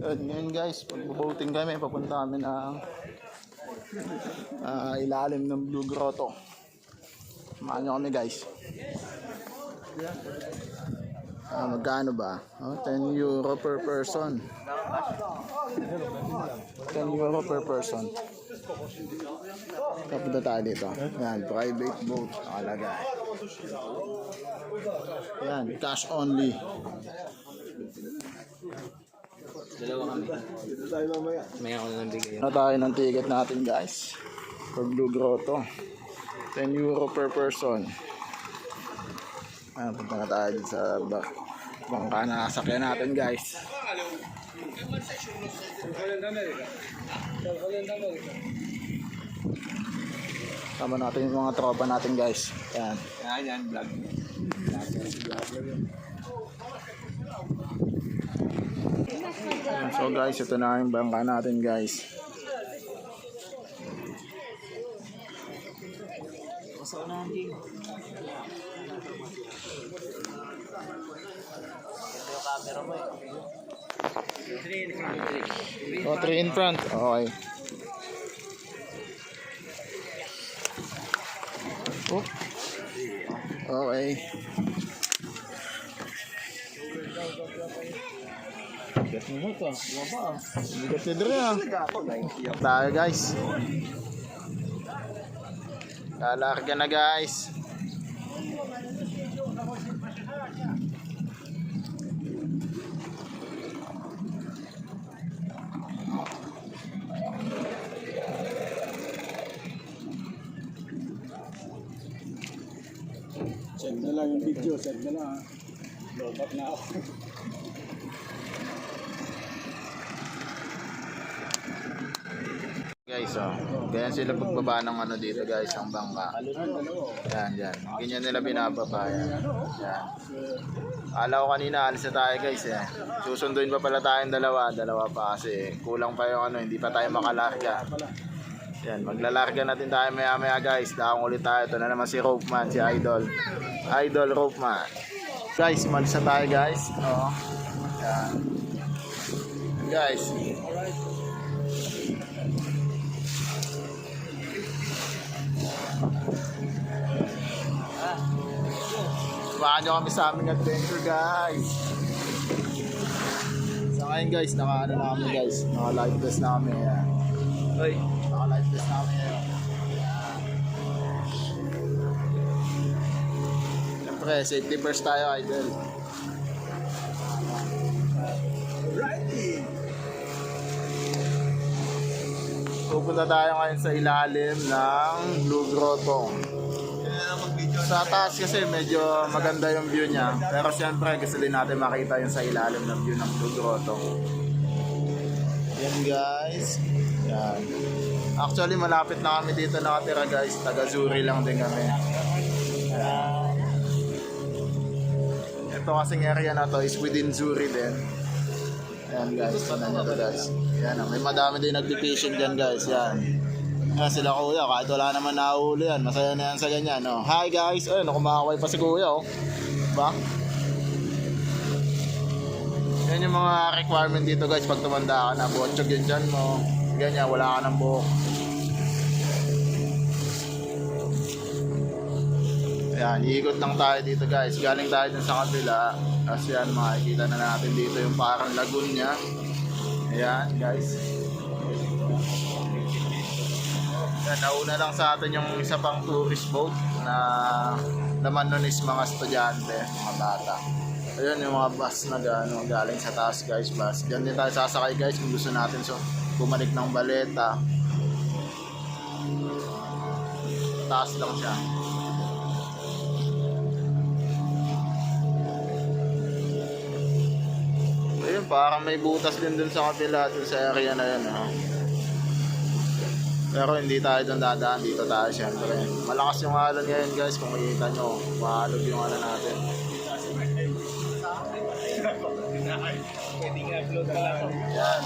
Ngayon guys, pag-boating kami, papunta kami ng ilalim ng Blue Grotto. Samahan nyo kami guys. Magkano ba? 10 euro per person. 10 euro per person. Kapunta tayo dito. Yan, private boat. Nakalagay. Yan, cash only. Dalawa kami. May ako na bigay. Ano tayo ng ticket natin guys? For Blue Grotto. 10 euro per person. Punta na tayo sa bangka na sakyan natin guys. Tama natin yung mga tropa natin guys. Yan. Yan, vlog. So guys, ito na yung bangka natin guys. Oh, 3 in front. Okay. Oh. Okay. Bigat mo ito. Bigat ni Dre ah. Tayo guys. Lalarga na guys. Send na lang yung video, send na lang. Load up na ako. Guys, ganyan sila pagbaba ng ano dito guys, ang bangka. Yan. Ganyan nila binababa yan. Yan. Akala ko kanina alis na tayo guys eh. Susunduin pa pala tayong dalawa pa kasi kulang pa yung ano, hindi pa tayo makalarga. Yan, maglalarga natin tayo maya guys. Dakong ulit tayo. Ito na naman si Ropeman, si Idol Ropeman. Guys, malis na tayo guys. Yan. Guys. Samahan nyo kami sa aming adventure guys. So ngayon guys, naka live test na kami. Naka live test na kami. Siyempre, safety first tayo, Idol. Pupunta tayo ngayon sa ilalim ng Blue Grotto. Sa taas kasi medyo maganda yung view niya. Pero siyempre gusto din natin makita yung sa ilalim ng view ng Blue Grotto. Yan guys. Yan. Actually malapit na kami dito nakatira guys. Taga Zuri lang din kami. Ito kasing area na to is within Zuri din. Yan guys. Tignan nyo to guys. Yan. May madami din nag-fishing dyan guys. Yan. Yan sila kuya, kahit wala naman nahuli yan, masaya na yan sa ganyan. Hi guys, kumakaway pa si kuya diba? Yan yung mga requirement dito guys pag tumanda ka na, botsyog yun dyan mo, ganyan, wala ka ng buhok. Ayan, iikot lang tayo dito guys, galing tayo dun sa kabila. Kasi yan, makikita na natin dito yung parang lagoon nya. Ayan guys. Yan, nauna lang sa atin yung isa pang tourist boat na naman nun is mga estudyante, mga bata. Ayun yung mga bus na galing sa taas guys, bus. Diyan din tayo sasakay guys kung gusto natin bumalik ng Baleta. Taas lang siya. Ayun, parang may butas din dun sa kabila, dun sa area na yun. Pero hindi tayo doon dadaan, dito tayo syempre. Malakas yung alon ngayon guys, kung makikita nyo, mahalog yung alon natin. Yan.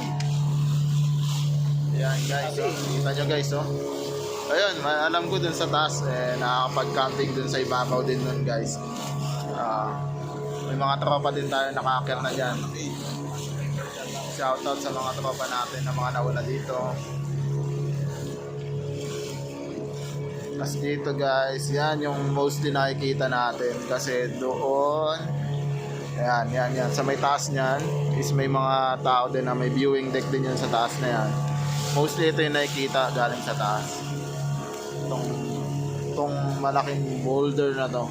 Yan guys, kita nyo guys Ayun, alam ko dun sa taas, nakakapag-camping dun sa ibabaw din nun guys. May mga tropa din tayo nakakir na dyan. Shoutout sa mga tropa natin na mga nawala dito. Tapos dito guys, yan yung mostly nakikita natin kasi doon, yan, sa may taas niyan is may mga tao din na may viewing deck din yun sa taas na yan. Mostly ito yung nakikita galing sa taas. Itong malaking boulder na to.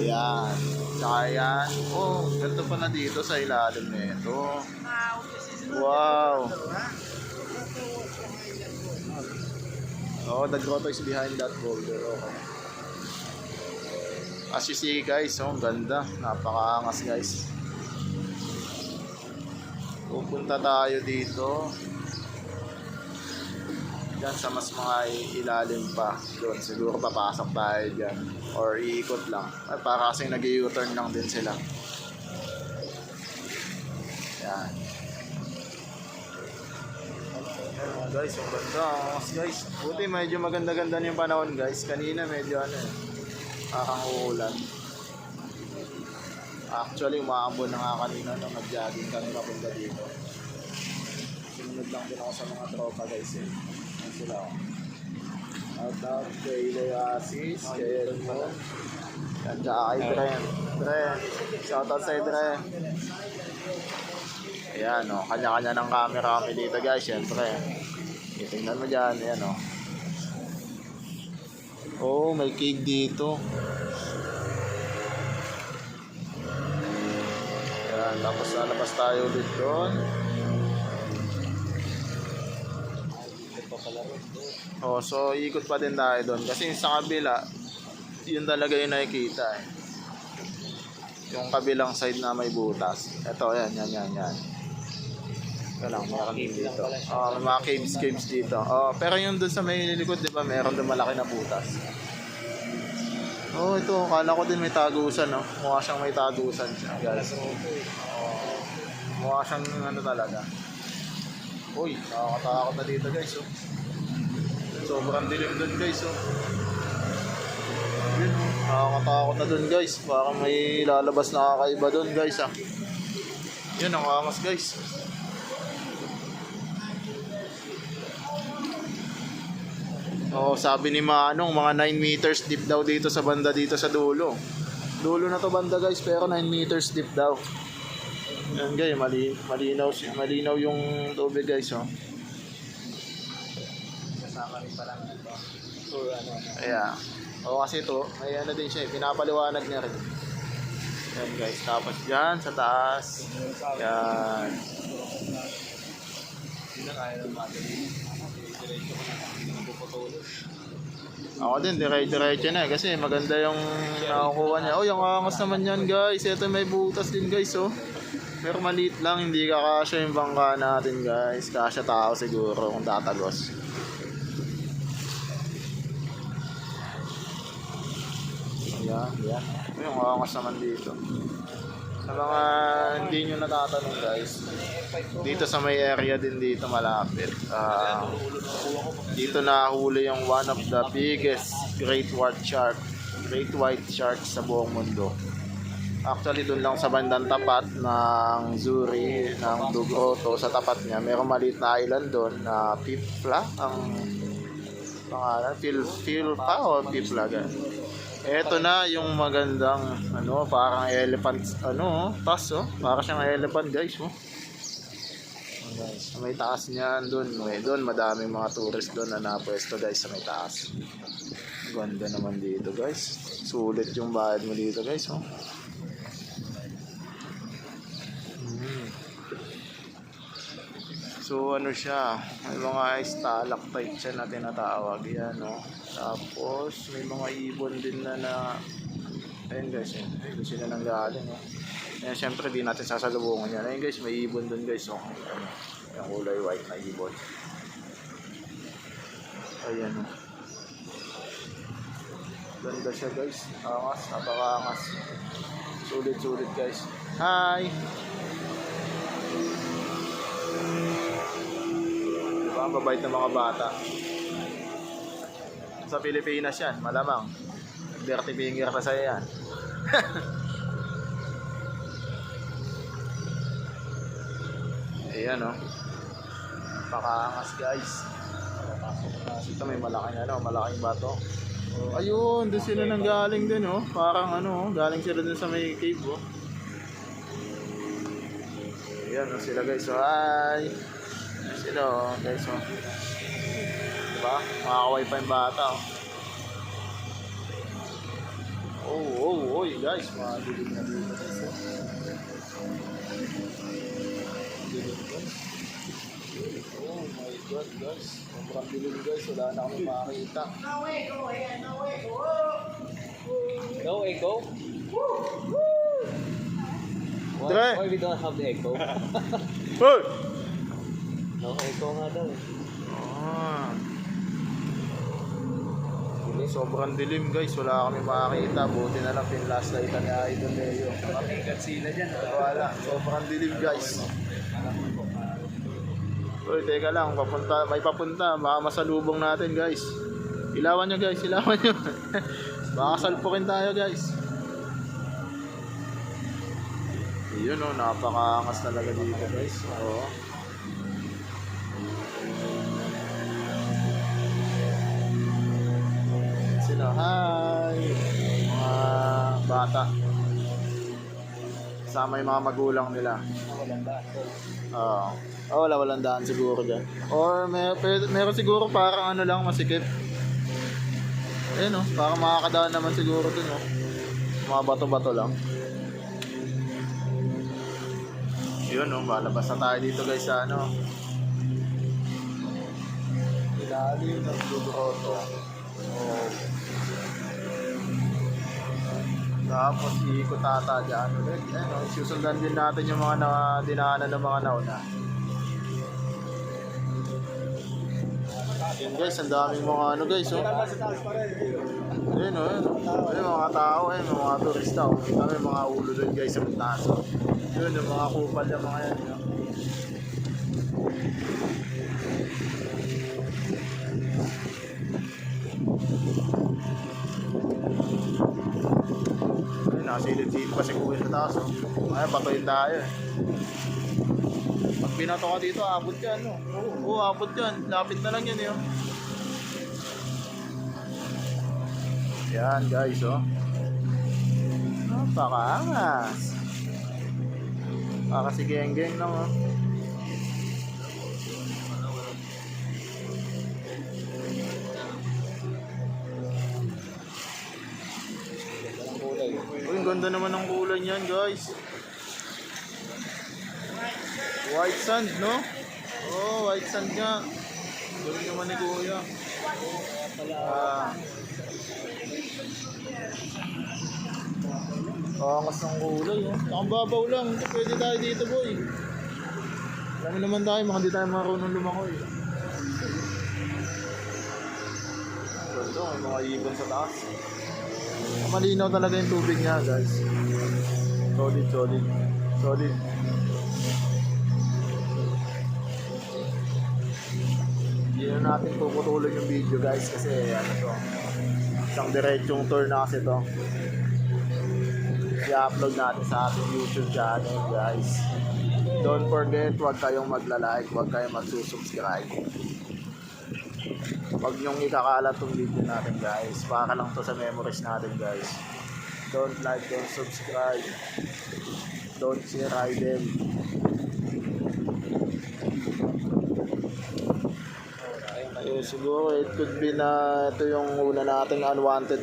Yan. Tsaka yan. Oh, ganito pa na dito sa ilalim nito. Wow. Oh, the grotto is behind that boulder. Okay. As you see guys, oh, ang ganda. Napakaangas guys. Pupunta tayo dito. Diyan sa mas mga ilalim pa. Doon, siguro papasok tayo dyan. Or iikot lang. Ay, para kasing nag-u-turn lang din sila. Yan. Ayan guys, ang ganda. Angas guys. Buti medyo maganda-ganda na yung panahon guys. Kanina medyo uulan. Actually, umaambon na nga kanina nung nag-jogging kami papunta dito. Sinunod lang din ako sa mga tropa guys eh. Ayan sila oh. Out kay Leasis, kay Elmo. Yan, tsaka kay Dren. Dren, shoutout sa Dren. Ayan o, kanya-kanya ng camera kami dito guys, syempre. Tingnan mo dyan, ayan o. Oh, may cave dito. Ayan, tapos lalabas tayo ulit doon. Oh, so ikot pa din tayo doon kasi sa kabila, yun talaga yung nakikita eh. Yung kabilang side na may butas. Ito, yan. Ito lang, meron dito. Oh, may mga caves dito. Oh, pero yung doon sa may likod, di ba, meron doon malaki na butas. Oh, ito, kala ko din may tagusan, no? Mukha siyang may tagusan siya, guys. Oh, mukha siyang ano talaga. Uy, nakakatakot na dito, guys, oh. Sobrang dilim doon guys oh. Yun oh. Nakakatakot na doon guys. Parang may lalabas na kakaiba doon guys ah. Yun ang angas guys. Oh, sabi ni Manong mga 9 meters deep daw dito sa banda dito sa dulo. Dulo na to banda guys pero 9 meters deep daw. Yan guys, malinaw yung tubig guys oh. Ayan. O kasi ito, may ano din siya, pinapaliwanag niya rin. Yan guys, tapos dyan sa taas. Yan. Ako din, diretso na kasi maganda yung nakukuha niya. Oh, yung angas naman yan guys. Ito may butas din guys oh. Pero maliit lang, hindi kakasya yung bangka natin guys. Kasya tao siguro kung tatagos. Yan. Yung angas naman dito. Sa mga hindi nyo natatanong guys, dito sa may area din dito malapit. Dito nahuli yung one of the biggest great white shark sa buong mundo. Actually doon lang sa bandang tapat ng Zuri, ng Dugoto, sa tapat niya. Merong maliit na island doon na Pipla ang pangalan. Pilpa o Pipla ganun. Eto na yung magandang parang elephant taas oh. Para siyang elephant guys oh. Sa may taas niyan doon madaming mga tourist doon na napwesto guys sa may taas. Ganda naman dito guys. Sulit yung bayad mo dito guys oh. So siya, may mga stalactite siya na tinatawag yan no. Tapos may mga ibon din na ayun guys, ito sila nang galing oh. Ayan, syempre di natin sasalubungan yan. Ayun guys, may ibon dun guys oh. Yung kulay white na ibon. Ayan oh. Ganda siya guys. Angas, napaka-angas. Sulit guys. Hi! Ang babait ng mga bata. Sa Pilipinas yan, malamang. Dirty finger pa sa'yo yan. Ayan o. Pakaangas guys. Ito may malaking bato. Ayun, doon sila nang galing din oh. Parang galing sila dun sa may cave oh. Ayan oh sila guys. So, hi. Ayan sila oh guys oh. Diba? Makakaway pa yung bata oh. Oh, guys, madilim na dito guys oh. Dilim guys. Oh my god guys. Sobrang dilim guys. Wala na kami makakita. No echo? Dre! Why we don't have the echo? Hoy! No echo nga daw. Ah. Sobrang dilim guys. Wala kami makakita. Buti na lang pinlashlightan ni Idol Leo. Mamigat sila dyan. Wala. Sobrang dilim guys. Uy, teka lang, may papunta, baka masalubong natin guys. Ilawan nyo guys, ilawan nyo. Baka salpukin tayo guys. Yun o, napakaangas talaga dito guys. Oo. Sila, hi! Mga bata. Kasama yung mga magulang nila. Walang daan siguro dyan. Or meron siguro parang masikip. Ayun parang makakadaan naman siguro dun mga bato-bato lang. Yun malabas na tayo dito guys sa ilalim ng Grotto. Tapos iikot ata dyan ulit. Susundan din natin yung mga dinaanan ng mga nauna. Yun guys, ang daming mga guys Ayun ayun mga tao, mga turista May mga ulo doon guys sa taas Yun, yung mga kupal yung mga yan Ayun, nakasilid-silid pa si Kuya sa taas Ayun, batoyin tayo Pag binato ka dito, abot yan Oo, abot yan. Lapit na lang yan Yan guys Napakaangas Para si Geng-Geng lang Uy, ang ganda naman ng kulay niyan guys White sand, no? Oh, white sand nga. Gawin naman ni Kuya. Angas ng kulay, Ang babaw lang. Pwede tayo dito, boy. Alam mo naman tayo, hindi tayo marunong lumakoy. Ganda, may mga ibon sa taas. Malinaw talaga yung tubig niya, guys. Solid. Hindi na natin puputulog yung video guys kasi isang diretsong tour na kasi to i-upload natin sa ating YouTube channel guys. Don't forget, huwag kayong magla-like, huwag kayong magsusubscribe, huwag nyong ikakalat tong video natin guys, para lang to sa memories natin guys. Don't like, don't subscribe, don't share idol. Siguro it could be na ito yung una nating unwanted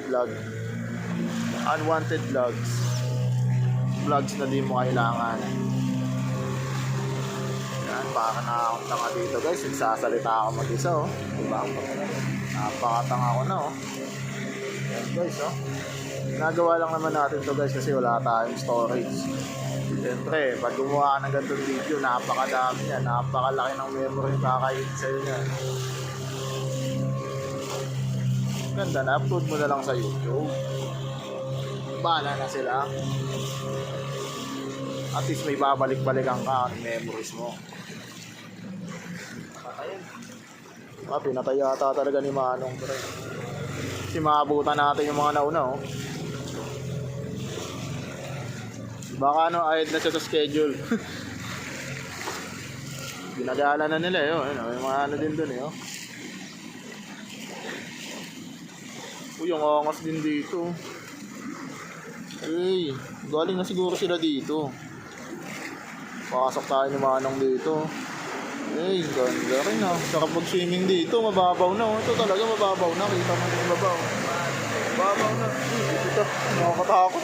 vlogs na di mo kailangan. Yan, baka nakakot nga dito guys, nagsasalita ako mag-isa diba? Napakatanga ko na yan guys nagawa lang naman natin to guys kasi wala tayong storage. Siyempre pag gumawa ka ng ganitong video, napakadami yan, napakalaki ng memory kakain sa'yo yan. Ganda na, upload mo na lang sa YouTube. Bahala na sila. At least may babalik-balikan ka ang memories mo. Pinatay yata talaga ni Manong. Kasi maabutan natin yung mga nauna Baka ayad na siya sa schedule. Ginagala na nila yun. May mga ano din dun eh. Oh. Uy, yung angas din dito. Hey, galing na siguro sila dito. Pasok tayo ni Manong dito. Hey, ganda rin ah. Sarap mag-swimming dito. Mababaw na oh. Ito talaga mababaw na. Kita mo yung babaw. Mababaw na. Uy, ito. Nakakatakot.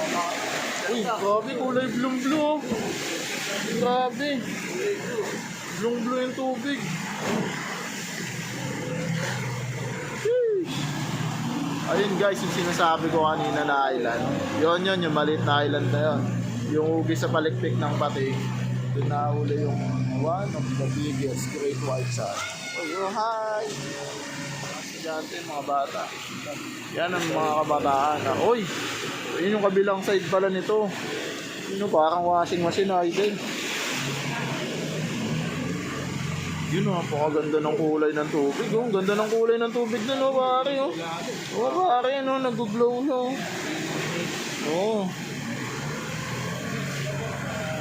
Uy, grabe. Kulay blue-blue oh. Grabe. Blue-blue yung tubig. Ayun guys, yung sinasabi ko kanina na island. Yun, yung maliit na island na yun. Yung ugi sa palikpik ng Pating. Doon nahuli yung one of the biggest great white shark. Oh, hi! Mga estudyante, mga bata. Yan ang mga kabataan. Uy! Yun yung kabilang side pala nito. Yun parang washing machine na idol. Yun oh, napakaganda ng kulay ng tubig oh. Ganda ng kulay ng tubig dun oh, pare oh. Oh, pare oh, nag-glow na oh. Oh.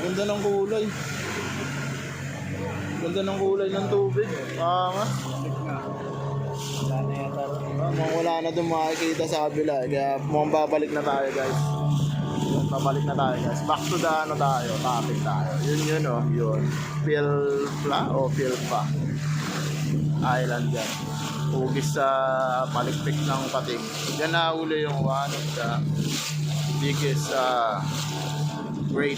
Ganda ng kulay. Ganda ng kulay ng tubig. Nga. Mukhang wala na dun makikita sa kabila. Kaya mukhang babalik na tayo guys. Babalik na tayo guys. Back to the ano tayo, topic tayo. Yun oh, yun. Pilpa o Pilpa Island yan. Ugis sa palikpik ng Pating. Yan na uli yung one of the biggest great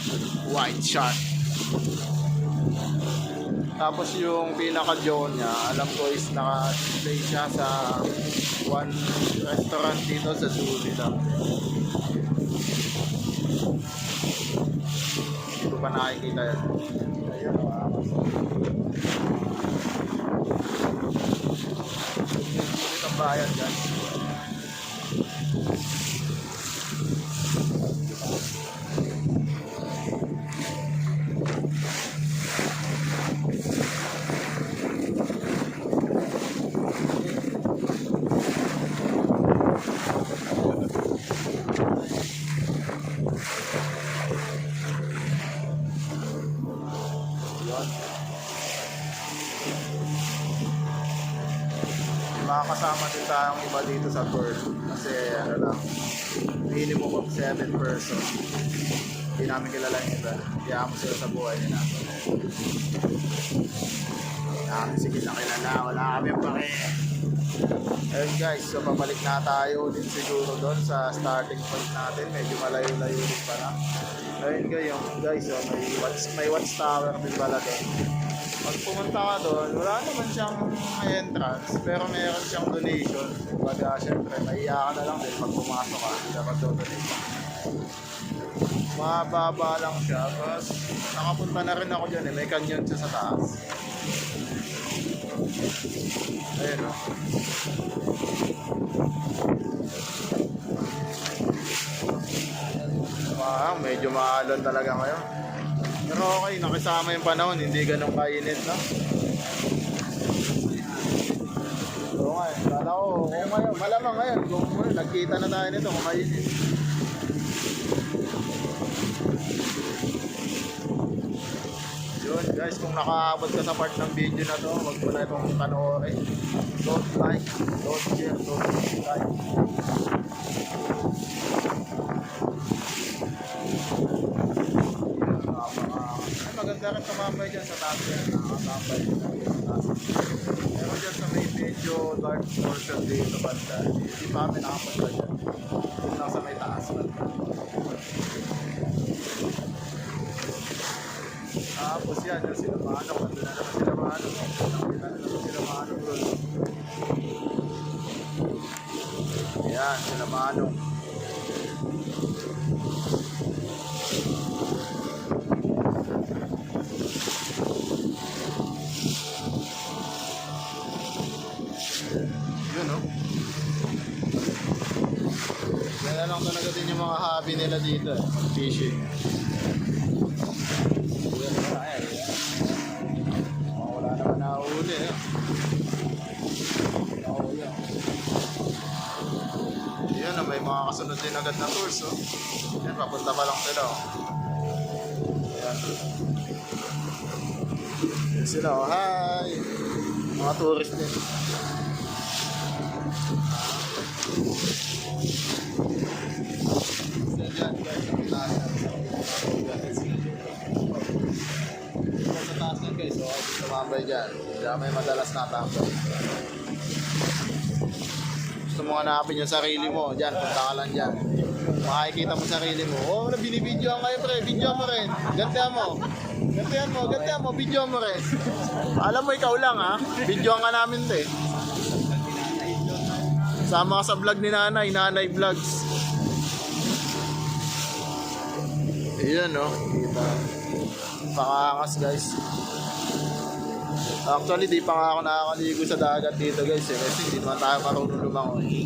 white shark. Tapos yung pinaka-jaw niya, alam ko is naka-display siya sa one restaurant dito sa Sulidan. Dito pa nakikita yan. Ayun, sulit ang bayan guys. Makakasama din tayong iba dito sa tour kasi ano lang, minimum of 7 person. Hindi namin kilala yung iba, kaya mo sila sa buhay nila. Namin sige na kilala, wala kami pake. Ayun guys, so pabalik na tayo din siguro doon sa starting point natin, medyo malayo-layo din pala. Ayun guys, so may watchtower din pala doon. Pag pumunta ka doon, wala naman siyang entrance, pero meron siyang donation. Baga, syempre, maiya ka na lang din pag pumasok ka, hindi dapat donation. Mababa lang siya, tapos nakapunta na rin ako dyan may canyon siya sa taas. Ayun o. Medyo maalon talaga ngayon. Pero okay, nakisama yung panahon, hindi ganun kainit, no? Oo nga, kala ko, kung ngayon, malamang ngayon, kung nagkita na tayo nito, kung mainit. Yun guys, kung nakaabot ka sa part ng video na to, wag mo na itong panoorin. Don't like, don't share, don't subscribe. Maganda rin tumambay dyan sa taas yan. Nakakatambay dyan sa taas. Pero dyan sa may medyo dark portion dito banda. Hindi pa kami nakapunta dyan. Dito lang sa may taas banda. Tapos yan, yung sila Manong. Nandun na naman sila Manong. Nakita na naman sila Manong doon. Yan, sila Manong. Kaya lang talaga din yung mga hobby nila dito, fishing. Wala naman nakahuli eh. Yan, may mga kasunod din agad na tours oh. Yan, papunta pa lang sila oh. Yan. Yan sila, oh. Hi! Mga tourist din. Yan, guys, ang taas. Sa taas yan, guys. So, tumambay dyan. Diyan may madalas natambay. Gusto mo hanapin yung sarili mo. Diyan, punta ka lang dyan. Makikita mo sarili mo. Oh, binibidyoan kayo, pre. Video mo rin. Gantihan mo. Gantihan mo. Video mo rin. Alam mo, ikaw lang, ha? Videoan ka namin, te. Sama ka sa vlog ni Nanay. Nanay Vlogs. Ayan, no? Kita. Pakangas, guys. Actually, di pa nga ako nakakaligo sa dagat dito, guys. Kasi hindi naman tayo marunong lumangoy.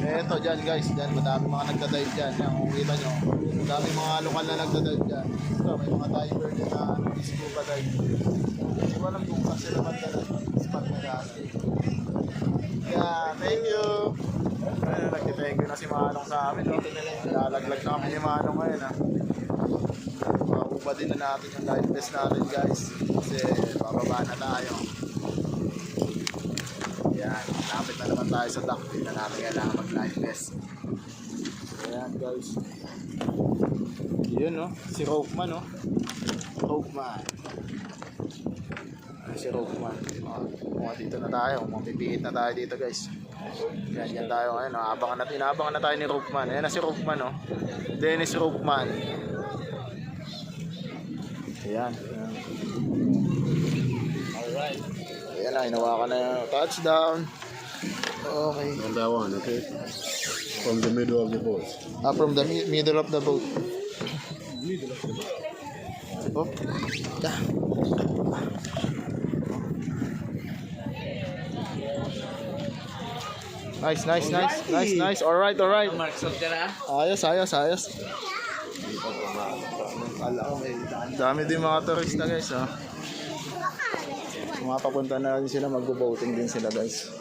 Eto, dyan, guys. Dyan, madami mga nagdadive dyan. Yan, kung kita nyo. Madami mga lokal na nagdadive dyan. Ito, may mga diver din na scuba dive. Hindi ko alam kung kasi naman spot na dati. Yeah, thank you. Nag-thank you na si Manong sa amin. No? Lalaglag na kami ni Manong ngayon. Ha? Makupa din na natin yung live test natin, guys. Kasi bababa na tayo. Yan, lapit na naman tayo sa dock. Hindi na natin kailangan mag-live test. Ayan, guys. Yun, no? Si Ropeman, no? Ropeman. Si Ropeman. Dito na tayo. Mapipihit na tayo dito, guys. Yan tayo ngayon. Inabangan na tayo ni Ropeman. Ayan na si Ropeman, no? Dennis Ropeman. Ayan. Alright. Ayan na, hinawakan na yung touchdown. Okay. On that one, okay? From the middle of the boat. From the middle of the boat. Oh. Yeah. Nice. Alright. Ayos. Dami din mga turista, guys, ha. Mapapunta na rin sila, mag-boating din sila, guys.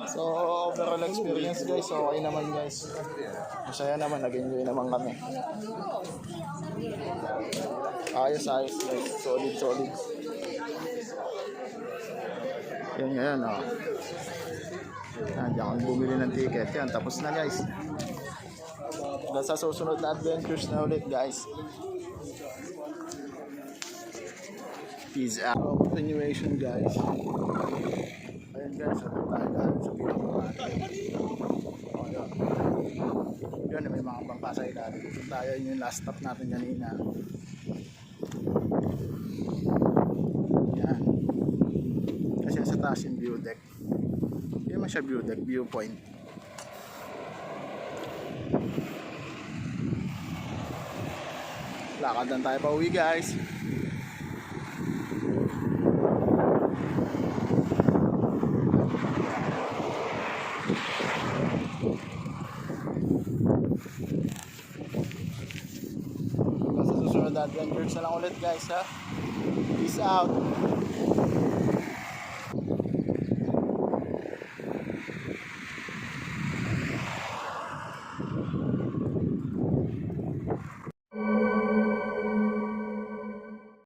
So, overall experience, guys, okay naman, guys. Masaya naman, nag-enjoy naman kami. Ayos, guys. Solid. Yan ngayon, oh. Diyan kami bumili ng ticket. Yan, tapos na, guys. Hanggang sa susunod na adventures na ulit, guys. Peace out. Continuation, guys. Ayun, guys. Ito tayo dahil sa pinakamarket. Yun, may mga pangpasay natin. Ito tayo yung last stop natin kanina. Yan. Kasi sa taas yung view deck. Hindi naman siya view deck, viewpoint. Lakad lang tayo pa uwi, guys. Sa susunod na adventures na lang ulit, guys, ha. Peace out.